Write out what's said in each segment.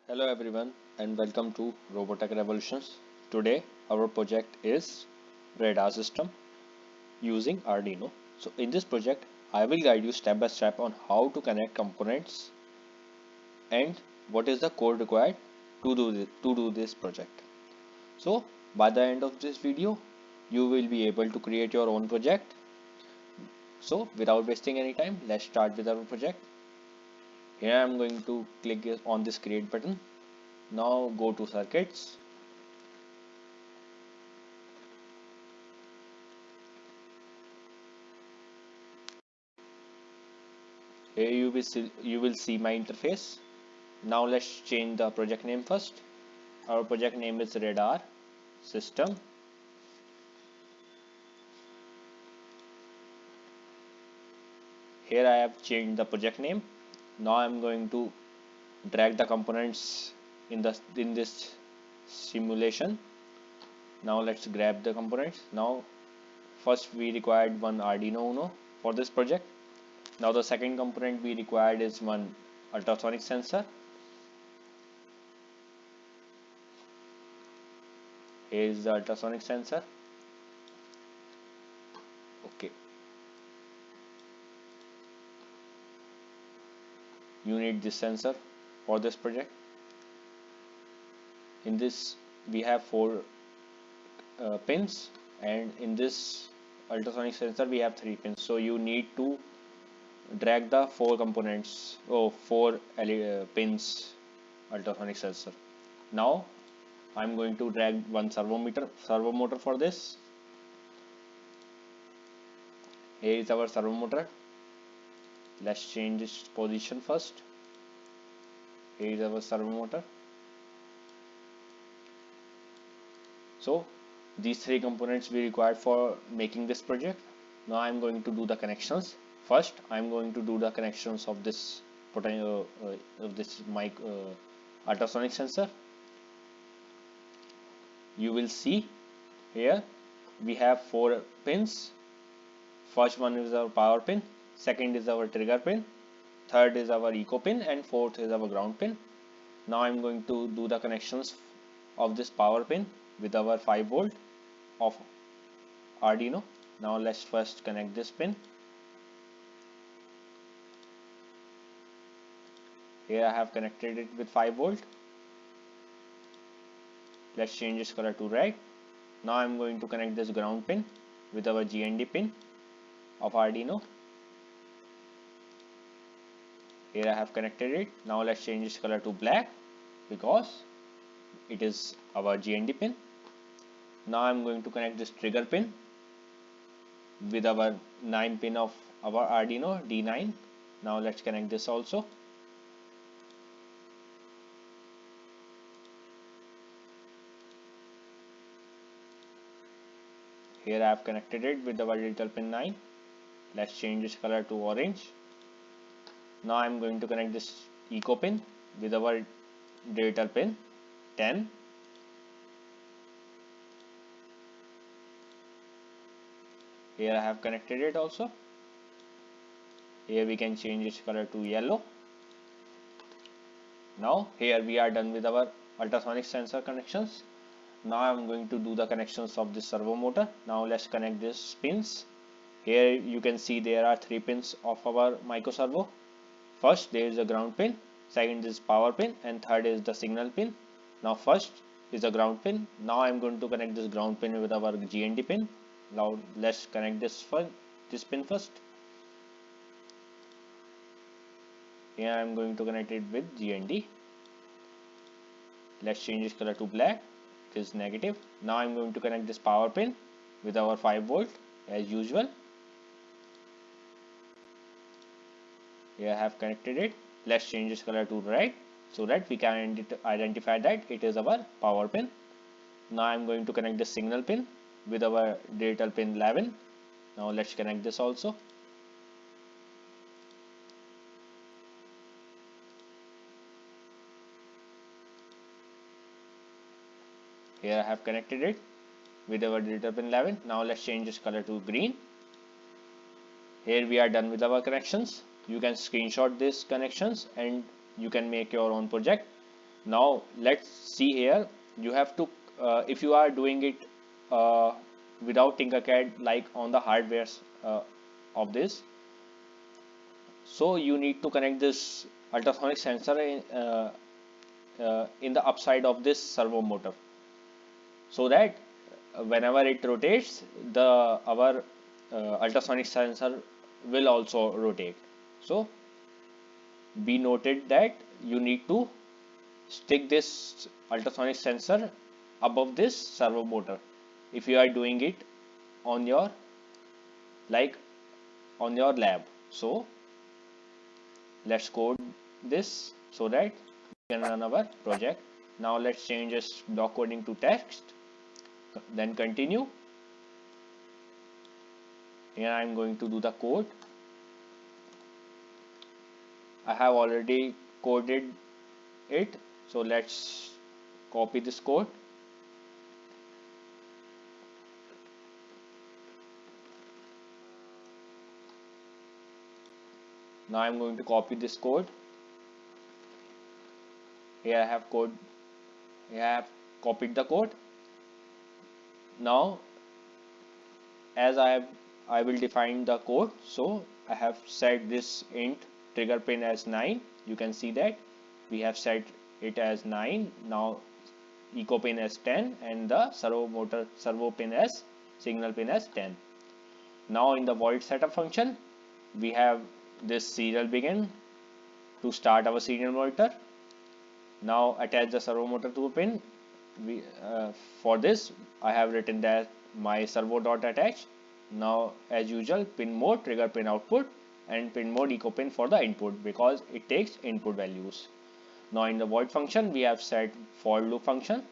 Hello everyone and welcome to Robotech Revolutions. Today our project is radar system using Arduino. So in this project I will guide you step by step on how to connect components and what is the code required to do this project. So by the end of this video you will be able to create your own project. So without wasting any time, let's start with our project. Here I am going to click on this create button. Now go to circuits. Here you will see my interface. Now let's change the project name first. Our project name is radar system. Here I have changed the project name. Now I'm going to drag the components in this simulation. Now let's grab the components. Now first we required one Arduino Uno for this project. Now the second component we required is one ultrasonic sensor. Here is the ultrasonic sensor. Okay. You need this sensor for this project. In this we have four pins, and in this ultrasonic sensor we have 3 pins. So you need to drag the four components or four pins ultrasonic sensor. Now I'm going to drag one servo motor for this. Here is our servo motor. Let's change its position first. Here is our servo motor. So these three components we required for making this project. Now I'm going to do the connections. First I'm going to do the connections of this mic ultrasonic sensor. You will see here we have 4 pins. First one is our power pin, second is our trigger pin, third is our eco pin, and fourth is our ground pin. Now I'm going to do the connections of this power pin with our 5 volt of Arduino. Now let's first connect this pin. Here I have connected it with 5 volt. Let's change its color to red. Now I'm going to connect this ground pin with our GND pin of Arduino. Here I have connected it. Now let's change its color to black because it is our GND pin. Now I'm going to connect this trigger pin with our 9 pin of our Arduino D9. Now let's connect this also. Here I have connected it with our digital pin 9. Let's change its color to orange. Now I'm going to connect this eco pin with our digital pin 10. Here I have connected it also. Here we can change its color to yellow. Now here we are done with our ultrasonic sensor connections. Now I'm going to do the connections of this servo motor. Now let's connect these pins. Here you can see there are 3 pins of our micro servo. First there is a ground pin, second is power pin, and third is the signal pin. Now first is the ground pin. Now I'm going to connect this ground pin with our GND pin. Now let's connect this pin first. Here I'm going to connect it with GND. Let's change its color to black. It is negative. Now I'm going to connect this power pin with our 5 volt as usual. Here I have connected it. Let's change its color to red so that we can identify that it is our power pin. Now I'm going to connect the signal pin with our digital pin 11. Now let's connect this also. Here I have connected it with our digital pin 11. Now let's change its color to green. Here we are done with our connections. You can screenshot these connections and you can make your own project. Now let's see here. You have to, if you are doing it uh, without Tinkercad, like on the hardware of this, so you need to connect this ultrasonic sensor in the upside of this servo motor, so that whenever it rotates, the our ultrasonic sensor will also rotate. So be noted that you need to stick this ultrasonic sensor above this servo motor if you are doing it on your, like, on your lab. So let's code this so that we can run our project. Now let's change this block coding to text, then continue. Here I'm going to do the code. I have already coded it, so let's copy this code. Now I'm going to copy this code. Here I have code. Here I have copied the code. Now as I will define the code, so I have set this int trigger pin as 9. You can see that we have set it as 9. Now echo pin as 10 and the servo pin as signal pin as 10. Now in the void setup function, we have this serial begin to start our serial monitor. Now attach the servo motor to a pin. For this I have written that my servo dot attach. Now as usual, pin mode trigger pin output and pin mode echo pin for the input, because it takes input values. Now in the void function we have set for loop function.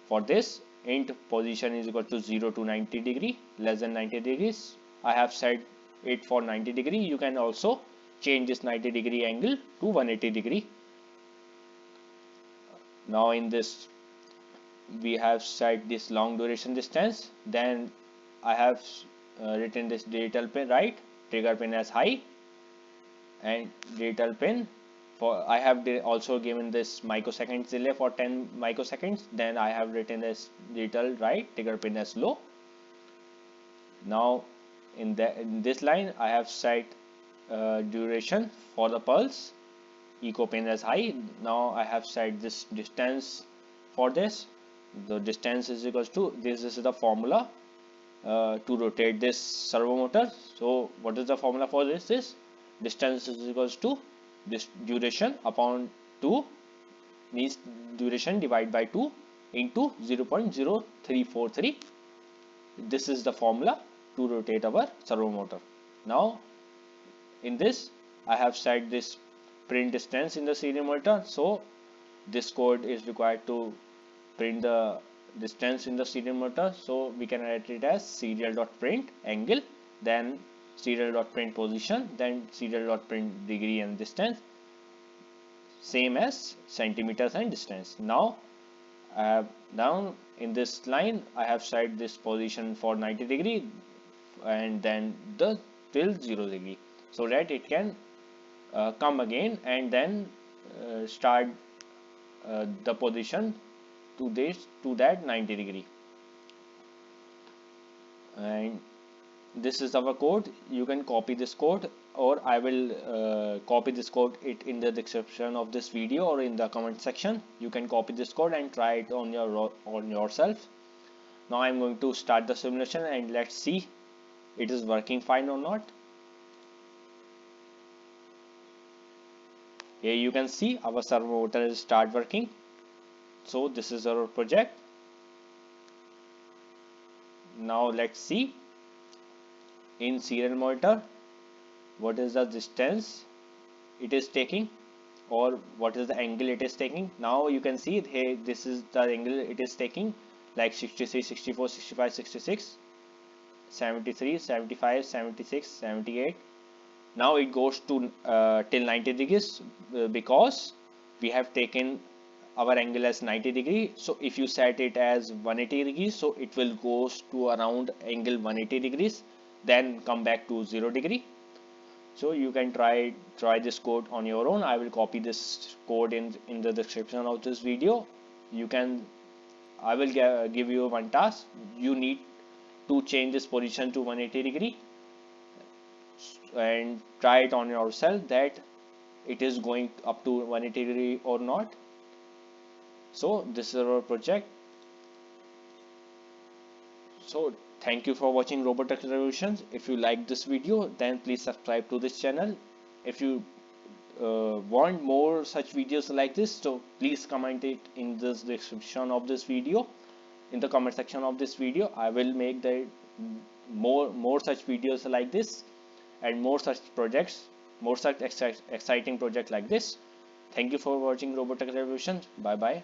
For this, int position is equal to 0 to 90 degree, less than 90 degrees. I have set it for 90 degree. You can also change this 90 degree angle to 180 degree. Now in this we have set this long duration distance. Then I have written this digital pin right, trigger pin as high, and digital pin for, I have also given this microseconds delay for 10 microseconds. Then I have written this digital right, trigger pin as low. Now in this line I have set duration for the pulse, echo pin as high. Now I have set this distance for this. The distance is equals to this is the formula to rotate this servo motor. So what is the formula for this? This distance is equals to this duration upon 2, means duration divided by 2 into 0.0343. This is the formula to rotate our servo motor. Now in this I have set this print distance in the serial monitor. So this code is required to print the distance in the serial monitor. So we can write it as serial.print angle, then serial.print position, then serial.print degree and distance, same as centimeters and distance. Now down in this line I have set this position for 90 degree and then the till 0 degree, so that it can come again and then start the position to that 90 degree. And this is our code. You can copy this code, or I will copy this code it in the description of this video or in the comment section. You can copy this code and try it on yourself. Now I'm going to start the simulation and let's see it is working fine or not. Here you can see our servo motor is start working. So this is our project. Now let's see in serial monitor what is the distance it is taking, or what is the angle it is taking. Now you can see here this is the angle it is taking, like 63, 64, 65, 66, 73, 75, 76, 78. Now it goes to till 90 degrees because we have taken our angle as 90 degree. So if you set it as 180 degrees, so it will goes to around angle 180 degrees, then come back to 0 degree. So you can try this code on your own. I will copy this code in the description of this video. You can I will give you one task. You need to change this position to 180 degree and try it on yourself that it is going up to 180 degree or not. So this is our project. So thank you for watching Robotics Revolutions. If you like this video, then please subscribe to this channel. If you want more such videos like this, so please comment it in the description of this video, in the comment section of this video. I will make the more such videos like this and more such projects, more such exciting projects like this. Thank you for watching Robotics Revolutions. Bye bye.